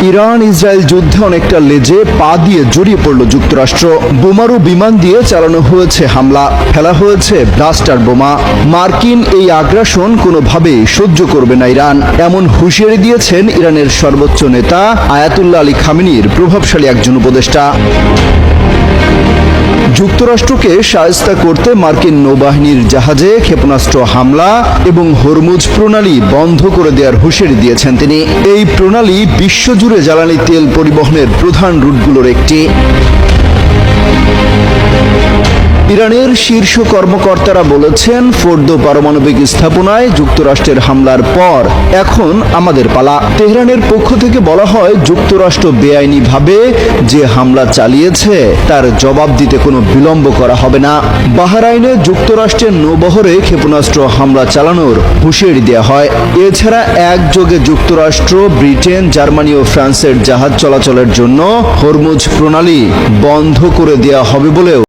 Iran Israel যুদ্ধে অনেকটা লেজে পা দিয়ে জড়িয়ে পড়ল যুক্তরাষ্ট্র। বোমারু বিমান দিয়ে চালানো হয়েছে হামলা, ফেলা হয়েছে ব্লাস্টার বোমা। মার্কিন এই আগ্রাসন কোনোভাবেই সহ্য করবে না ইরান, এমন হুঁশিয়ারি দিয়েছেন ইরানের সর্বোচ্চ নেতা আয়াতুল্লাহ আলী খামেনির প্রভাবশালী একজন উপদেষ্টা। যুক্তরাষ্ট্রকে শায়েস্তা করতে মার্কিন নৌবাহিনীর জাহাজে ক্ষেপণাস্ত্র হামলা এবং হরমুজ প্রণালী বন্ধ করে দেওয়ার হুঁশিয়ারি দিয়েছেন তিনি। এই প্রণালী বিশ্বজুড়ে জ্বালানি তেল পরিবহনের প্রধান রুটগুলোর একটি। ইরানের শীর্ষ কর্মকর্তারা বলেছেন, ফোর্দো পারমাণবিক স্থাপনায় যুক্তরাষ্ট্রের হামলার পর এখন আমাদের পালা। তেহরানের পক্ষ থেকে বলা হয়, যুক্তরাষ্ট্র বেআইনিভাবে যে হামলা চালিয়েছে তার জবাব দিতে কোনো বিলম্ব করা হবে না। বাহরাইনে যুক্তরাষ্ট্রের নৌবহরে ক্ষেপণাস্ত্র হামলা চালানোর হুঁশিয়ারি দেওয়া হয়। এছাড়া একযোগে যুক্তরাষ্ট্র, ব্রিটেন, জার্মানি ও ফ্রান্সের জাহাজ চলাচলের জন্য হরমুজ প্রণালী বন্ধ করে দেওয়া হবে বলেও